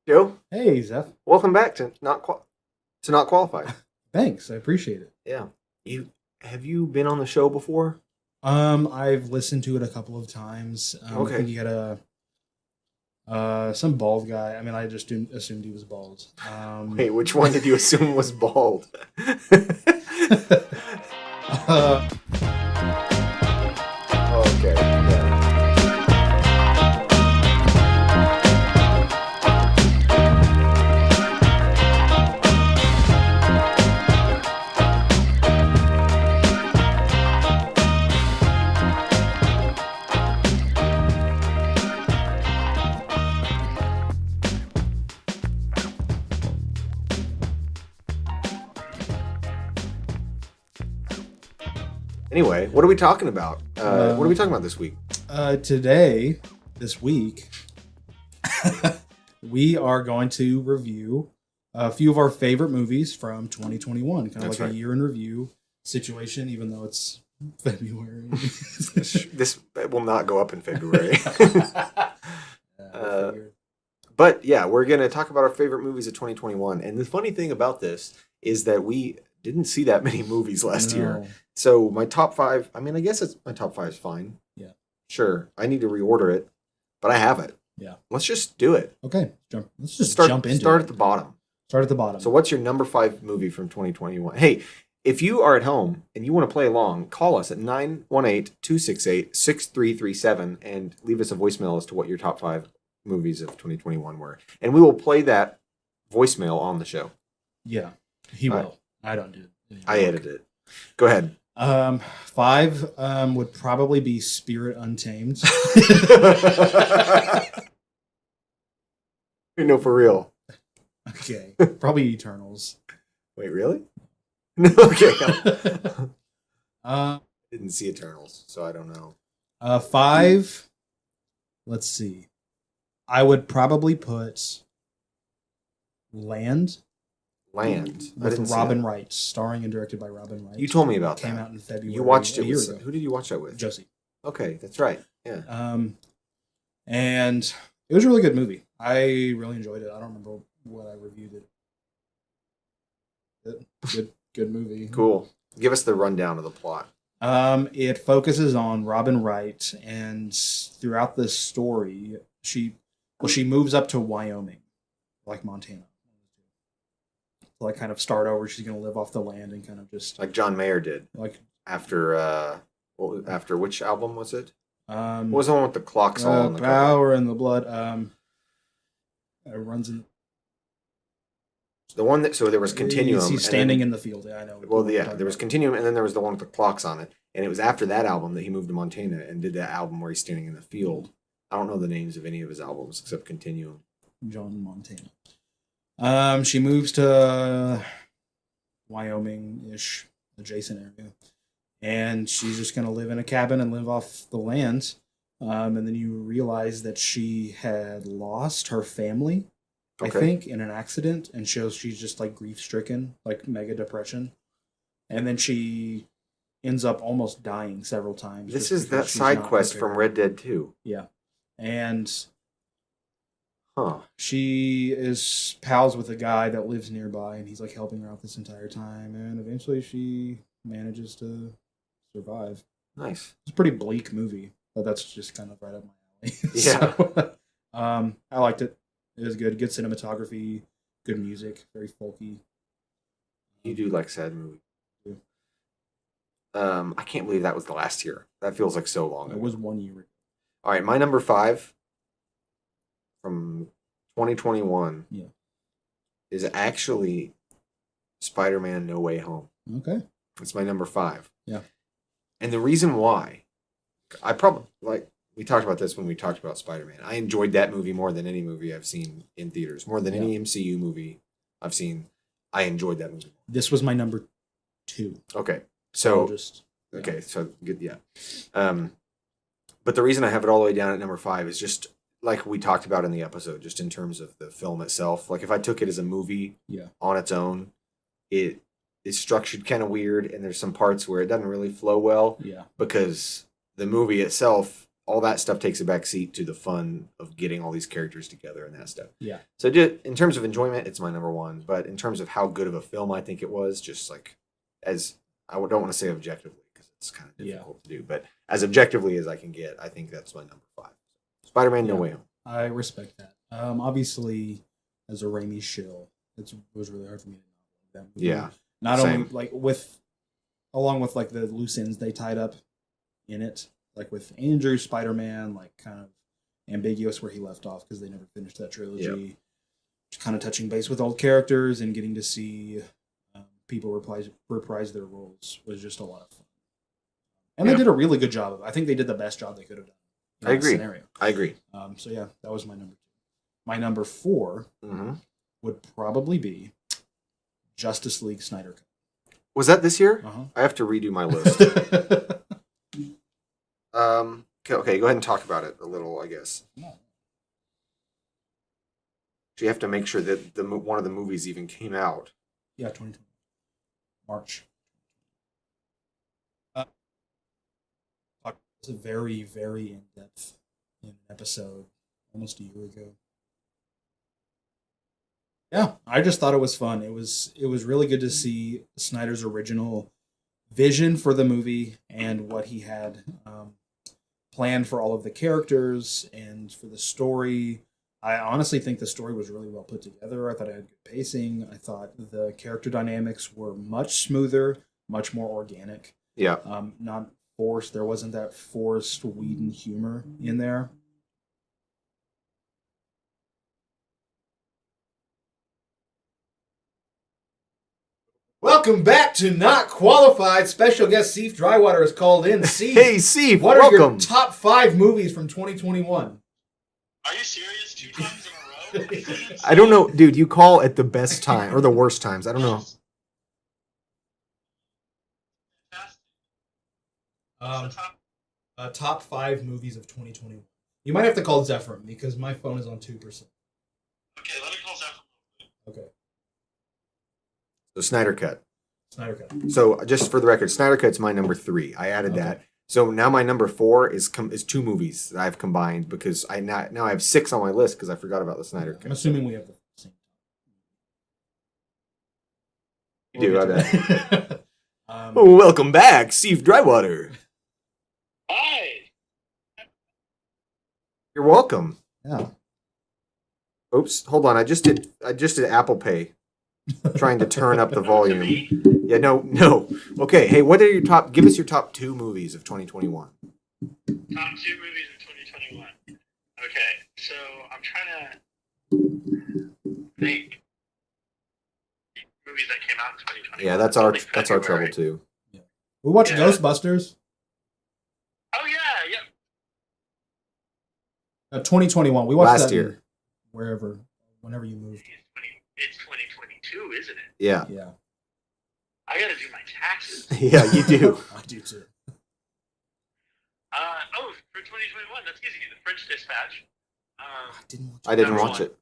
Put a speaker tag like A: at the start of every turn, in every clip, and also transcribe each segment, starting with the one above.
A: Joe,
B: Hey, Zeph.
A: welcome back to not qualified.
B: Thanks. I appreciate it.
A: Yeah, you have you been on the show before?
B: I've listened to it a couple of times. I think
A: Okay.
B: you had a some bald guy. I mean, I just assumed he was bald.
A: Wait, which one did you assume was bald?
B: uh,
A: Okay. Yeah. Anyway, what are we talking about? What are we talking about this week?
B: Today, this week, we are going to review a few of our favorite movies from 2021. Kind of
A: That's
B: like
A: right.
B: a year in review situation, even though it's February.
A: This will not go up in February.
B: I figured.
A: But yeah, we're going to talk about our favorite movies of 2021. And the funny thing about this is that we didn't see that many movies last year.
B: No.
A: So my top five, I mean, I guess my top five is fine.
B: Yeah.
A: Sure. I need to reorder it, but I have it.
B: Yeah.
A: Let's just do it.
B: Okay. Let's just
A: Start,
B: jump into
A: start
B: it.
A: at the bottom.
B: Start at the bottom.
A: So what's your number five movie from 2021? Hey, if you are at home and you want to play along, call us at 918-268-6337 and leave us a voicemail as to what your top five movies of 2021 were. And we will play that voicemail on the show.
B: Yeah, he
A: All
B: will.
A: right.
B: I don't do it.
A: I edited it. Go ahead.
B: Five would probably be Spirit Untamed.
A: No, for real.
B: Okay, probably Eternals.
A: Wait, really? No, okay.
B: uh,
A: Didn't see Eternals, so I don't know.
B: Five. Let's see. I would probably put Land
A: Land. I didn't
B: with
A: see
B: Robin
A: that.
B: Wright, starring and directed by Robin Wright.
A: You told me about
B: Came
A: that.
B: out in February.
A: You watched
B: a
A: it
B: year
A: with
B: ago.
A: who did you watch that with?
B: Josie.
A: Okay, that's right. Yeah.
B: And it was a really good movie. I really enjoyed it. I don't remember what I reviewed it. Good movie.
A: Cool. Give us the rundown of the plot.
B: It focuses on Robin Wright, and throughout this story, she moves up to Wyoming, like Montana. To like kind of start over. She's gonna live off the land and kind of just
A: Like John Mayer did
B: like
A: after after which album was it? What
B: um
A: was the one with the clocks all on the cover?
B: power and the blood. It runs in.
A: The one that there was Continuum.
B: He's
A: and
B: standing
A: then-
B: in the field. Yeah, I know.
A: Well, yeah, there was Continuum, and then there was the one with the clocks on it, and it was after that album that he moved to Montana and did that album where he's standing in the field. I don't know the names of any of his albums except Continuum.
B: John Montana. She moves to Wyoming-ish adjacent area, and she's just gonna live in a cabin and live off the land. And then you realize that she had lost her family, I
A: Okay.
B: think, in an accident, and shows she's just like grief stricken, like mega depression, and then she ends up almost dying several times.
A: This
B: just
A: is
B: because
A: that
B: she's
A: side
B: not
A: quest
B: prepared.
A: from Red Dead 2.
B: Yeah, and
A: Huh.
B: she is pals with a guy that lives nearby, and he's like helping her out this entire time, and eventually she manages to survive.
A: Nice.
B: It's a pretty bleak movie, but that's just kind of right up my alley.
A: Yeah.
B: So, I liked it. It was good. Good cinematography, good music, very folky.
A: You do like sad movies.
B: Yeah.
A: I can't believe that was the last year. That feels like so long
B: It
A: ago.
B: was 1 year.
A: All right, my number five from 2021
B: Yeah.
A: is actually Spider-Man No Way Home.
B: Okay.
A: It's my number five.
B: Yeah.
A: And the reason why, I probably, like, we talked about this when we talked about Spider-Man. I enjoyed that movie more than any movie I've seen in theaters, more than any MCU movie I've seen. I enjoyed that movie.
B: This was my number 2.
A: Okay.
B: I'll
A: So,
B: just
A: okay, so good, yeah. But the reason I have it all the way down at number five is just like we talked about in the episode, just in terms of the film itself. Like if I took it as a movie
B: Yeah.
A: on its own, it is structured kind of weird, and there's some parts where it doesn't really flow well
B: Yeah.
A: because the movie itself, all that stuff takes a back seat to the fun of getting all these characters together and that stuff.
B: Yeah.
A: So just, in terms of enjoyment, it's my number one. But in terms of how good of a film I think it was, just like as I don't want to say objectively because it's kind of difficult to do, but as objectively as I can get, I think that's my number 5. Spider-Man: No Way Home.
B: I respect that. Obviously, as a Raimi shill, it was really hard for me to not like that movie.
A: Yeah.
B: Not
A: Same.
B: only like along with like the loose ends they tied up in it, like with Andrew Spider-Man, like kind of ambiguous where he left off because they never finished that trilogy.
A: Yep.
B: Just kind of touching base with old characters and getting to see people reprise their roles was just a lot of fun. And they did a really good job of it. I think they did the best job they could have done.
A: I agree. I agree.
B: So yeah, that was my number 2. My number 4 would probably be Justice League Snyder Cut.
A: Was that this year?
B: Uh-huh.
A: I have to redo my list. Okay, go ahead and talk about it a little, I guess.
B: No.
A: So you have to make sure that one of the movies even came out.
B: Yeah, 2020. March. It's a very, very in-depth episode almost a year ago. Yeah, I just thought it was fun. It was really good to see Snyder's original vision for the movie and what he had planned for all of the characters and for the story. I honestly think the story was really well put together. I thought it had good pacing. I thought the character dynamics were much smoother, much more organic.
A: Yeah.
B: Not forced. There wasn't that forced Whedon humor in there. Welcome back to Not Qualified. Special guest Steve Drywater is called in. Steve,
A: hey, Steve,
B: what
A: welcome.
B: are your top 5 movies from 2021?
C: Are you serious? 2 times in a row?
A: I don't know, dude. You call at the best time or the worst times. I don't know.
B: Top 5 movies of 2021. You might have to call Zephyr because my phone is on 2%.
C: Okay, let me call Zephyr.
B: Okay.
A: So Snyder Cut.
B: Snyder Cut.
A: So just for the record, Snyder Cut's my number 3. I added that. So now my number 4 is 2 movies that I've combined because now I have 6 on my list because I forgot about the Snyder Cut.
B: I'm assuming we have the same.
A: You do, I bet. Welcome back, Steve Drywater.
C: Hi.
A: You're welcome.
B: Yeah.
A: Oops, hold on. I just did Apple Pay. Trying to turn up the volume. Yeah, no. Okay, hey, what are your top? Give us your top 2 movies of 2021.
C: Top 2 movies of 2021. Okay, so I'm trying to think. Movies that came out in 2021.
A: Yeah, that's our trouble too.
B: Yeah. We watched Ghostbusters.
C: Oh yeah.
B: 2021. We watched
A: last
B: that
A: year.
B: Whenever you moved.
C: It's 2022, isn't it?
A: Yeah.
B: Yeah.
C: I gotta do my taxes.
A: Yeah, you do.
B: I do too.
C: For 2021, that's easy. The French Dispatch.
A: I didn't watch it.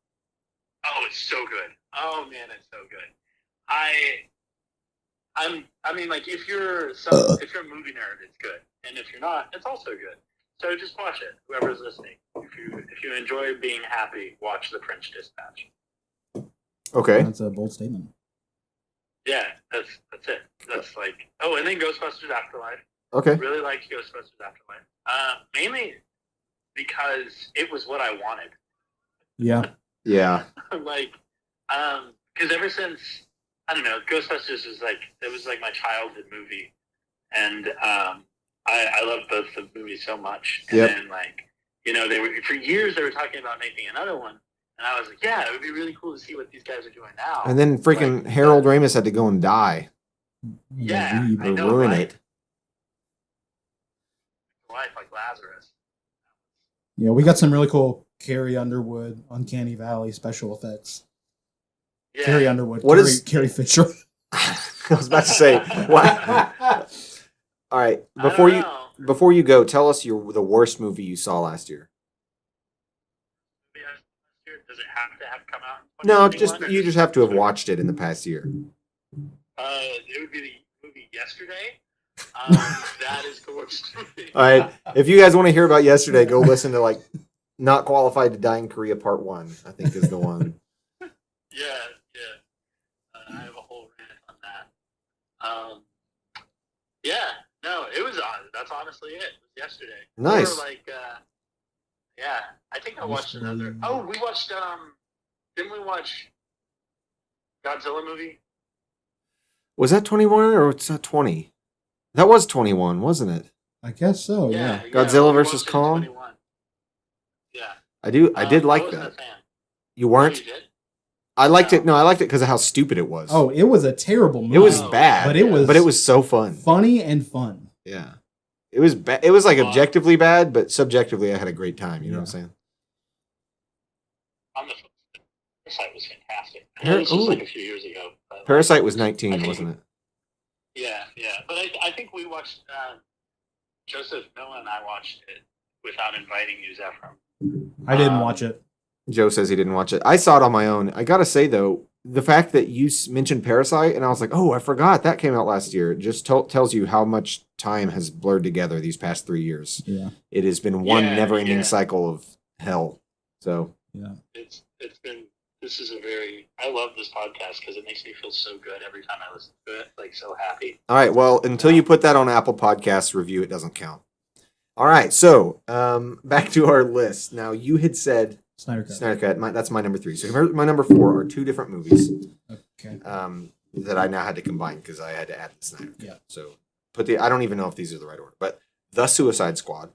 C: Oh, it's so good. Oh man, it's so good. I mean, like if you're a movie nerd, it's good, and if you're not, it's also good. So just watch it. Whoever's listening, if you enjoy being happy, watch The French Dispatch.
A: Okay.
B: That's a bold statement.
C: Yeah, that's it. That's like and then Ghostbusters Afterlife.
A: Okay.
C: Really liked Ghostbusters Afterlife. Mainly because it was what I wanted.
B: Yeah.
A: Yeah.
C: Because ever since I don't know, Ghostbusters was like my childhood movie, and I loved both the movies so much. And then they were for years they were talking about making another one, and I was like, yeah, it would be really cool to see what these guys are doing now.
A: And then freaking Harold Ramis had to go and die.
C: Yeah, I know,
A: ruin
C: right?
A: it.
C: Life like Lazarus.
B: Yeah, we got some really cool Carrie Underwood, Uncanny Valley special effects.
C: Yeah.
B: Carrie Underwood. Carrie Fisher?
A: I was about to say. What? All right. Before you go, tell us the worst movie you saw last year.
C: Does it have to have come out?
A: No, you just have to have watched it in the past year.
C: It would be the movie Yesterday. That is the worst movie.
A: All right. If you guys want to hear about yesterday, go listen to like Not Qualified to Die in Korea Part 1, I think is the one.
C: Yeah. I have a whole rant on that. Yeah, no, it was on. That's honestly it. It was yesterday.
A: Nice.
C: Or like, yeah, I think I watched another. Oh, we watched. Didn't we watch Godzilla movie?
A: Was that 21 or was that 20? That was 21, wasn't it?
B: I guess so. Yeah.
A: Godzilla
C: we
A: versus
C: watched it in
A: Kong?
C: 21. Yeah.
A: I did
C: I
A: like
C: wasn't
A: that.
C: a fan.
A: You weren't?
C: You did?
A: I liked
C: No.
A: it. No, I liked it because of how stupid it was.
B: Oh, it was a terrible movie.
A: it was
C: Oh,
A: bad,
B: but it was
A: so fun.
B: funny and fun.
A: Yeah. It was it was like objectively bad, but subjectively I had a great time. You know what I'm saying?
C: On the Parasite was fantastic.
A: Par-
C: This was
A: ooh.
C: like a few years ago. But,
A: Parasite was
C: I
A: 19,
C: think-
A: wasn't it?
C: Yeah. But I think we watched. Joseph Miller and I watched it without inviting you, Zephram.
B: I didn't watch it.
A: Joe says he didn't watch it. I saw it on my own. I gotta say though, the fact that you mentioned Parasite and I was like, oh, I forgot that came out last year. It just tells you how much time has blurred together these past 3 years.
B: Yeah.
A: It has been one
C: Yeah,
A: never-ending
C: yeah.
A: cycle of hell. So
B: Yeah.
C: It's been. This is a very. I love this podcast because it makes me feel so good every time I listen to it. Like so happy.
A: all right, well, until you put that on Apple Podcasts review, it doesn't count. All right, so back to our list. Now you had said
B: Snyder Cut.
A: Snyder Cut. That's my number 3. So my number 4 are 2 different movies.
B: Okay.
A: That I now had to combine because I had to add the Snyder Cut.
B: Yeah.
A: So I don't even know if these are the right order, but The Suicide Squad.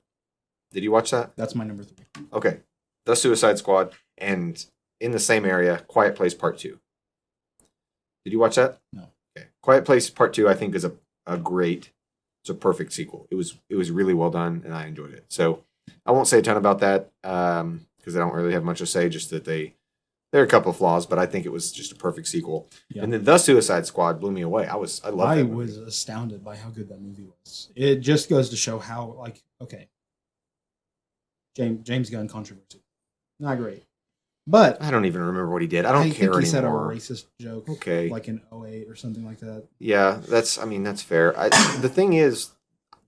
A: Did you watch that?
B: That's my number 3.
A: Okay. The Suicide Squad, and in the same area, Quiet Place Part 2. Did you watch that?
B: No.
A: Okay. Quiet Place Part 2, I think, is a great, it's a perfect sequel. It was really well done, and I enjoyed it. So I won't say a ton about that because I don't really have much to say, just that there are a couple of flaws, but I think it was just a perfect sequel.
B: Yeah.
A: And then The Suicide Squad blew me away. I loved that
B: I
A: movie.
B: was astounded by how good that movie was. It just goes to show how, like, okay, James Gunn controversy, not great, but
A: I don't even remember what he did. I don't care
B: think he said a
A: anymore.
B: racist joke,
A: Okay.
B: like in 08 or something like that.
A: Yeah, that's fair. The thing is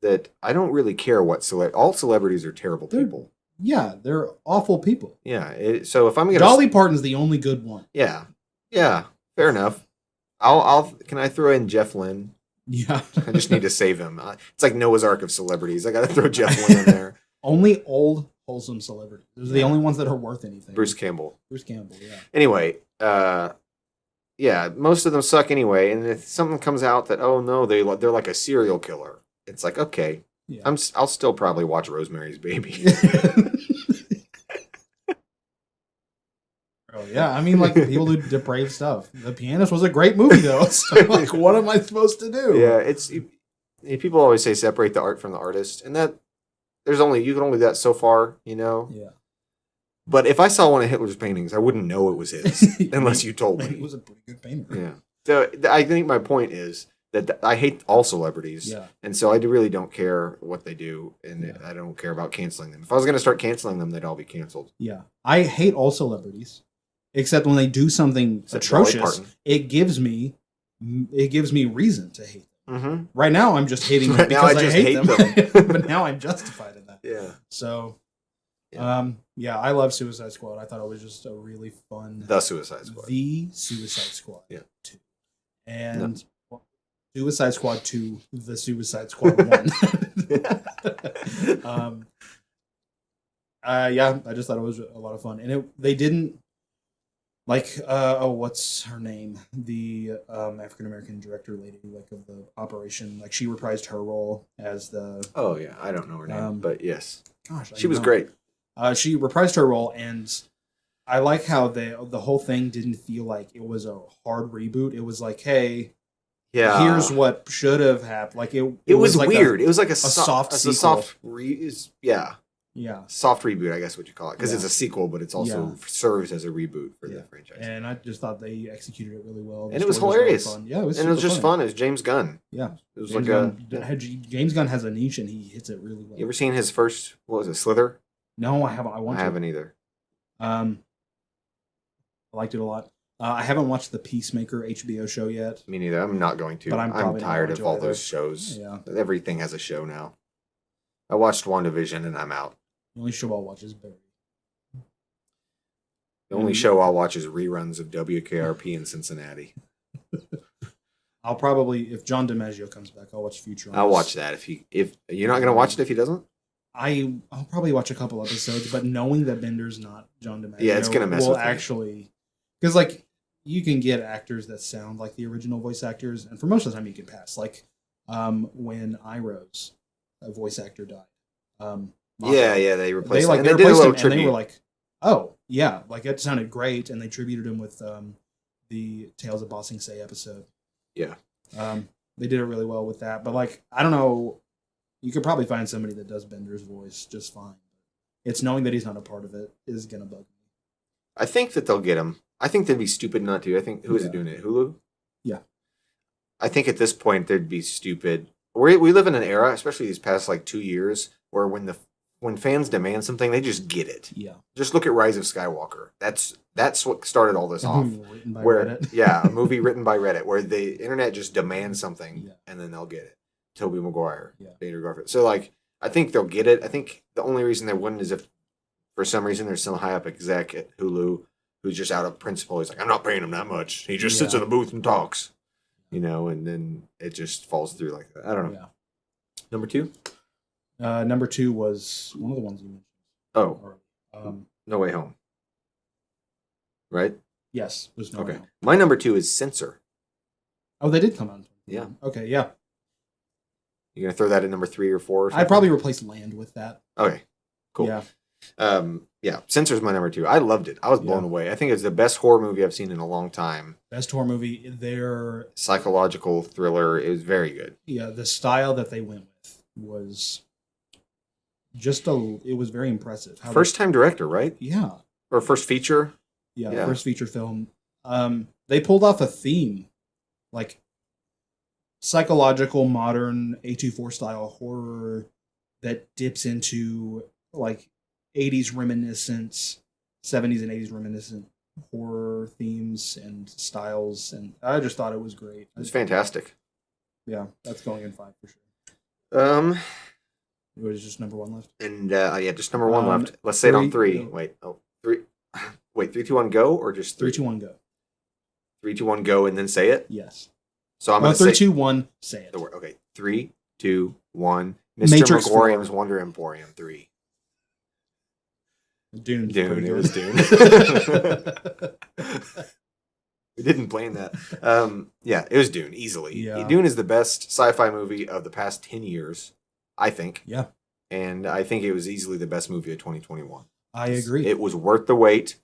A: that I don't really care what all celebrities are terrible
B: They're-
A: people.
B: Yeah, they're awful people.
A: Yeah, so if I'm gonna
B: Dolly Parton's the only good one.
A: yeah, fair enough. I'll can I throw in Jeff Lynne?
B: Yeah,
A: I just need to save him. It's like Noah's Ark of celebrities. I got to throw Jeff Lynne in there.
B: only old wholesome celebrities. Those are the only ones that are worth anything.
A: Bruce Campbell.
B: Bruce Campbell. Yeah.
A: Anyway, yeah, most of them suck anyway. And if something comes out that they're like a serial killer, it's like okay,
B: Yeah.
A: I'll still probably watch Rosemary's Baby.
B: Oh yeah, I mean, like people do depraved stuff. The Pianist was a great movie though. So like, what am I supposed to do?
A: Yeah, people always say separate the art from the artist, and that you can only do that so far, you know.
B: Yeah.
A: But if I saw one of Hitler's paintings, I wouldn't know it was his unless you told
B: He
A: me.
B: was a pretty good painter.
A: Yeah. So I think my point is that I hate all celebrities,
B: Yeah.
A: and so I really don't care what they do, and
B: Yeah.
A: I don't care about canceling them. If I was going to start canceling them, they'd all be canceled.
B: Yeah. I hate all celebrities, except when they do something
A: Except Dolly
B: atrocious.
A: Parton.
B: It gives me reason to hate them.
A: Mm-hmm.
B: Right now, I'm just hating them
A: Right now,
B: because
A: I
B: I
A: just
B: hate
A: hate
B: them. But now I'm justified in that.
A: Yeah.
B: So,
A: Yeah.
B: yeah, I love Suicide Squad. I thought it was just a really fun.
A: The Suicide Squad.
B: The Suicide Squad.
A: Yeah.
B: 2. And Suicide Squad 2, The Suicide Squad 1. Yeah, I just thought it was a lot of fun. And they didn't, like, what's her name? The African American director lady, like, of the operation. Like, she reprised her role as the.
A: Oh yeah, I don't know her name, but yes,
B: Gosh,
A: she was
B: know.
A: great.
B: She reprised her role, and I like how the whole thing didn't feel like it was a hard reboot. It was like, hey,
A: Yeah,
B: here's what should have happened. Like
A: it was
B: like
A: weird. It was like a
B: soft
A: it's a
B: sequel.
A: yeah, soft reboot, I guess what you call it, because
B: Yeah.
A: it's a sequel, but it's also serves as a reboot for the franchise.
B: And I just thought they executed it really well. The
A: And it was
B: story really
A: hilarious.
B: fun. Yeah, it was.
A: And it was
B: super
A: just fun. It was James Gunn.
B: Yeah,
A: It was
B: James
A: like
B: James Gunn has a niche, and he hits it really well.
A: You ever seen his first? What was it? Slither?
B: No, I haven't. I want
A: I
B: to.
A: haven't either.
B: I liked it a lot. I haven't watched the Peacemaker HBO show yet.
A: Me neither. I'm not going to.
B: But I'm probably not
A: tired
B: going
A: of
B: to
A: all
B: either.
A: those shows.
B: Yeah.
A: Everything has a show now. I watched WandaVision and I'm out.
B: The only show I'll watch is Barry.
A: The only show I'll watch is reruns of WKRP in Cincinnati.
B: I'll probably, if John DiMaggio comes back, I'll watch Futurama.
A: I'll watch that if you're not gonna watch it if he doesn't.
B: I'll probably watch a couple episodes, but knowing that Bender's not John DiMaggio,
A: Yeah, it's gonna mess
B: will
A: with me.
B: actually, because like you can get actors that sound like the original voice actors, and for most of the time you can pass. Like when Iroh's a voice actor died.
A: Yeah, they replaced.
B: They
A: him. And
B: they
A: they did a
B: replaced
A: little
B: him, and
A: tribute.
B: they were like, "Oh yeah, like it sounded great," and they tributed him with the Tales of Bossing Say episode.
A: Yeah.
B: They did it really well with that, but like I don't know, you could probably find somebody that does Bender's voice just fine. It's knowing that he's not a part of it is gonna bug me.
A: I think that they'll get him. I think they'd be stupid not to. I think who is it doing it? Hulu.
B: Yeah.
A: I think at this point they'd be stupid. We live in an era, especially these past like 2 years, where when fans demand something, they just get it.
B: Yeah.
A: Just look at Rise of Skywalker. That's what started all this off.
B: Written by
A: Where
B: Reddit.
A: yeah, a movie written by Reddit, where the internet just demands something,
B: Yeah.
A: and then they'll get it. Tobey Maguire,
B: Yeah.
A: Peter Garfield. So like, I think they'll get it. I think the only reason they wouldn't is if, for some reason, there's some high up exec at Hulu who's just out of principle. He's like, I'm not paying him that much. He just sits in the booth and talks, and then it just falls through like that. I don't know.
B: Yeah.
A: Number 2.
B: Number 2 was one of the ones you mentioned.
A: Oh,
B: Or,
A: No Way Home. Right?
B: yes, was No Way
A: Okay.
B: Home.
A: My number 2 is Censor.
B: Oh, they did come out.
A: Yeah.
B: Okay, yeah.
A: You gonna throw that in number 3 or 4? Or
B: I'd
A: something?
B: probably replace Land with that.
A: Okay. Cool.
B: Yeah.
A: Censor's my number 2. I loved it. I was blown away. I think it's the best horror movie I've seen in a long time.
B: Best horror movie. Their
A: Psychological thriller. It was very good.
B: the style that they went with was just it was very impressive. How
A: First time director, right?
B: yeah.
A: Or first feature? Yeah.
B: First feature film. They pulled off a theme, like psychological modern A24 style horror that dips into like 80s reminiscent, 70s and 80s reminiscent horror themes and styles, and I just thought it was great.
A: It was fantastic.
B: Yeah, that's going in 5 for sure. It was just number 1 left.
A: And just number 1 left. Let's say it on 3. Wait, 3. Wait, 3, 2, 1, go, or just
B: 3, 2, 1, go.
A: 3, 2, 1, go, and then say it.
B: Yes.
A: So I'm
B: No,
A: gonna
B: 3,
A: say
B: 2, 1, say it.
A: the word. Okay, 3, 2, 1. Mr.
B: Matrix
A: Megorium's
B: 4.
A: Wonder Emporium 3.
B: Dune.
A: Dune. It was Dune. We didn't plan that. It was Dune easily.
B: Yeah.
A: Dune is the best sci-fi movie of the past 10 years, I think.
B: Yeah.
A: And I think it was easily the best movie of 2021.
B: I agree.
A: It was worth the wait.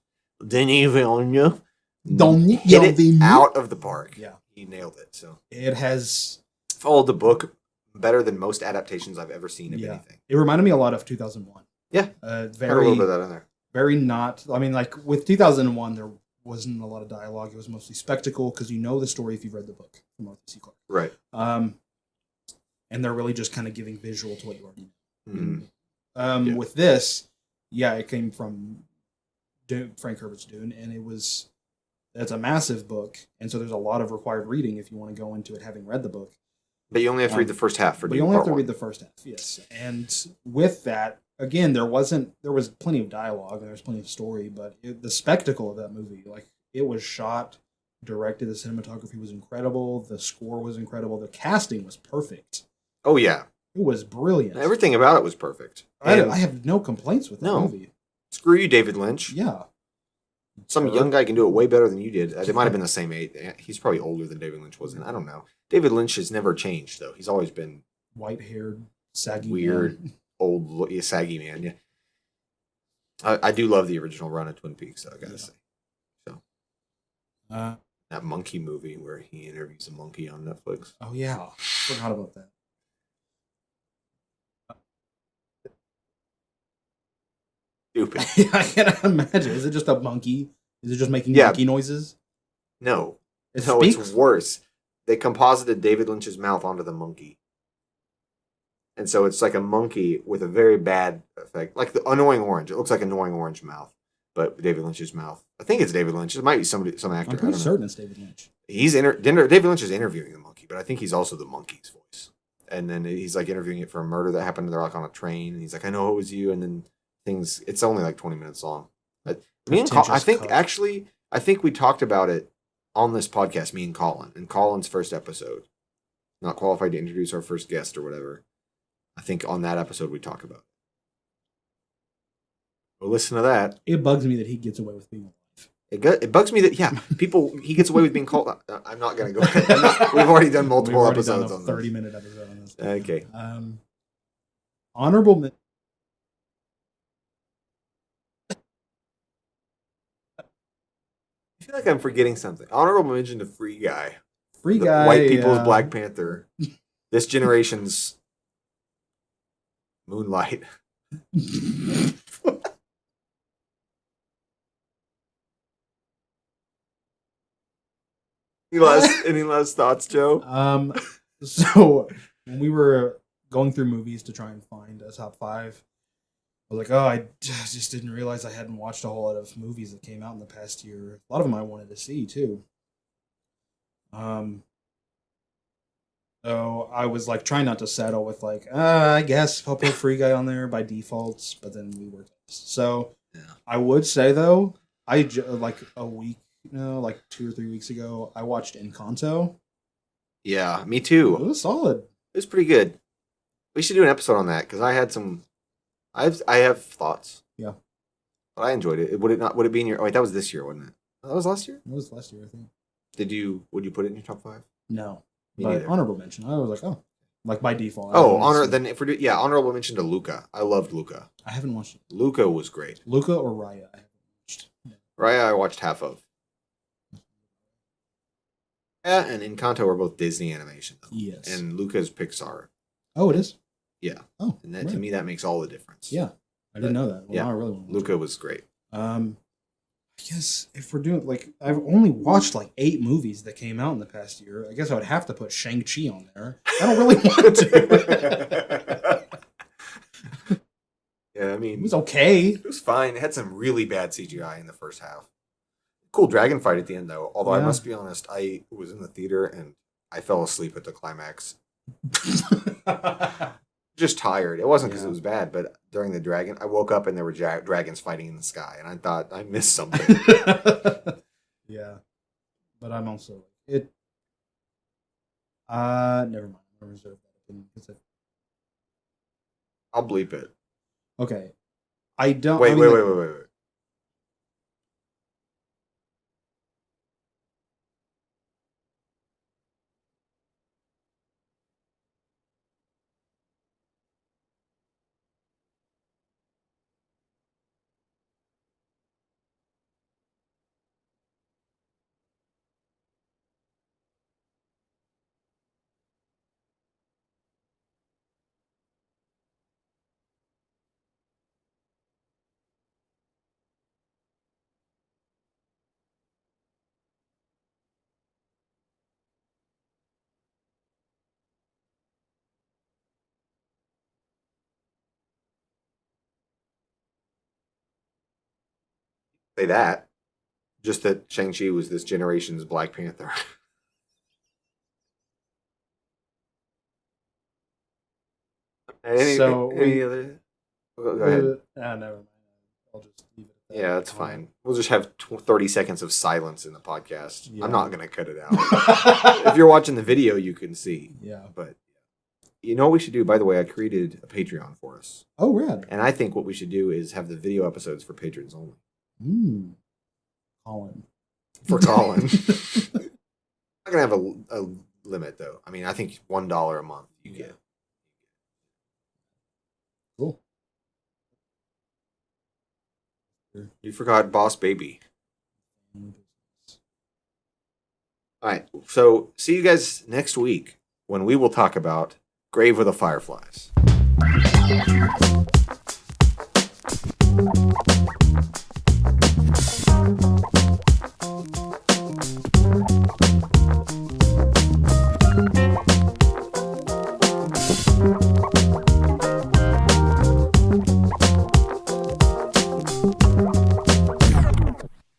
A: Denis Villeneuve
B: Denis
A: hit it
B: Villeneuve.
A: out of the park.
B: Yeah.
A: He nailed it. So
B: It has.
A: followed the book better than most adaptations I've ever seen of anything.
B: It reminded me a lot of 2001.
A: Yeah. Had a
B: Very,
A: little bit of that in there.
B: very not. I mean, like with 2001, there wasn't a lot of dialogue. It was mostly spectacle because you know the story if you've read the book from Arthur C. Clarke.
A: Right.
B: And they're really just kind of giving visual to what you already know.
A: Mhm.
B: With this, it came from Dune, Frank Herbert's Dune, and it's a massive book, and so there's a lot of required reading if you want to go into it having read the book.
A: But you only have to read the first half for
B: But
A: Dune
B: you only have to
A: Part
B: read the first half, yes. And with that, again, there was plenty of dialogue and there was plenty of story, but the spectacle of that movie, like it was shot, directed, the cinematography was incredible, the score was incredible, the casting was perfect.
A: Oh, yeah.
B: It was brilliant.
A: Everything about it was perfect.
B: I
A: And
B: have no complaints with that
A: No.
B: movie.
A: screw you, David Lynch.
B: Yeah.
A: Some young guy can do it way better than you did. They might have been the same age. He's probably older than David Lynch was. I don't know. David Lynch has never changed, though. He's always been
B: White-haired, saggy
A: weird,
B: man.
A: old, saggy man. Yeah. I do love the original run of Twin Peaks, though, I gotta say. So that monkey movie where he interviews a monkey on Netflix.
B: Oh, yeah. Forgot about that.
A: Stupid.
B: I can't imagine. Is it just a monkey? Is it just making
A: Yeah.
B: monkey noises?
A: No.
B: It
A: No,
B: speaks?
A: it's worse. They composited David Lynch's mouth onto the monkey. And so it's like a monkey with a very bad effect. Like the annoying orange. It looks like annoying orange mouth. but David Lynch's mouth. I think it's David Lynch. It might be some actor.
B: I'm
A: I
B: pretty
A: don't know.
B: certain it's David Lynch.
A: David Lynch is interviewing the monkey, but I think he's also the monkey's voice. And then he's like interviewing it for a murder that happened. They're like on a train, and he's like, "I know it was you." And then things. It's only like 20 minutes long. I think we talked about it on this podcast. Me and Colin, in Colin's first episode, not qualified to introduce our first guest or whatever. I think on that episode we talk about it. Well, listen to that.
B: It bugs me that he gets away with being alive.
A: It bugs me that he gets away with being called. I'm not going to go. We've already done multiple episodes on
B: 30-minute episode on this.
A: Okay.
B: Honorable.
A: I feel like I'm forgetting something. Honorable mention to Free Guy.
B: Free Guy.
A: White people's Black Panther. This generation's Moonlight. Any last thoughts, Joe?
B: So when we were going through movies to try and find a top 5, I was like, oh, I just didn't realize I hadn't watched a whole lot of movies that came out in the past year. A lot of them I wanted to see too. So I was like trying not to settle with like, I guess I'll put Free Guy on there by default, but then we were. So yeah. I would say though, like a week, like 2 or 3 weeks ago, I watched Encanto.
A: Yeah, me too.
B: It was solid.
A: It was pretty good. We should do an episode on that because I had some. I have thoughts.
B: Yeah,
A: but I enjoyed it. Would it be in your? Oh wait, that was this year, wasn't it? That was last year.
B: It was last year, I think.
A: Would you put it in your top 5?
B: No, but honorable mention. I was like, oh, like by default.
A: Then if honorable mention to Luca. I loved Luca.
B: I haven't watched it.
A: Luca was great.
B: Luca or Raya? I haven't watched. No.
A: Raya, I watched half of. Yeah, and Encanto are both Disney animation. Though.
B: Yes.
A: And Luca's Pixar.
B: Oh, it is?
A: Yeah.
B: Oh.
A: And that, to me, that makes all the difference.
B: Yeah. I didn't know that. Well,
A: yeah.
B: I really want to
A: Luca was great.
B: I guess if we're doing, like, I've only watched, like, 8 movies that came out in the past year. I guess I would have to put Shang-Chi on there. I don't really want to.
A: Yeah, I mean...
B: It was okay.
A: It was fine. It had some really bad CGI in the first half. Cool dragon fight at the end, though. Although I must be honest, I was in the theater and I fell asleep at the climax. Just tired. It wasn't because it was bad, but during the dragon, I woke up and there were dragons fighting in the sky, and I thought I missed something.
B: Yeah, but I'm also it. Never mind. I'll reserve that opinion.
A: I'll bleep it.
B: Okay, I don't.
A: Wait. Say that. Just that Shang-Chi was this generation's Black Panther. Any other? Go ahead.
B: Never mind. I'll just leave it at that.
A: Yeah, that's fine. We'll just have 30 seconds of silence in the podcast. Yeah. I'm not going to cut it out. If you're watching the video, you can see.
B: Yeah.
A: But you know what we should do? By the way, I created a Patreon for us.
B: Oh, rad.
A: And I think what we should do is have the video episodes for patrons only.
B: Colin.
A: For Colin. I'm not going to have a limit, though. I mean, I think $1 a month you get.
B: Cool.
A: You forgot Boss Baby. All right. So see you guys next week when we will talk about Grave with the Fireflies.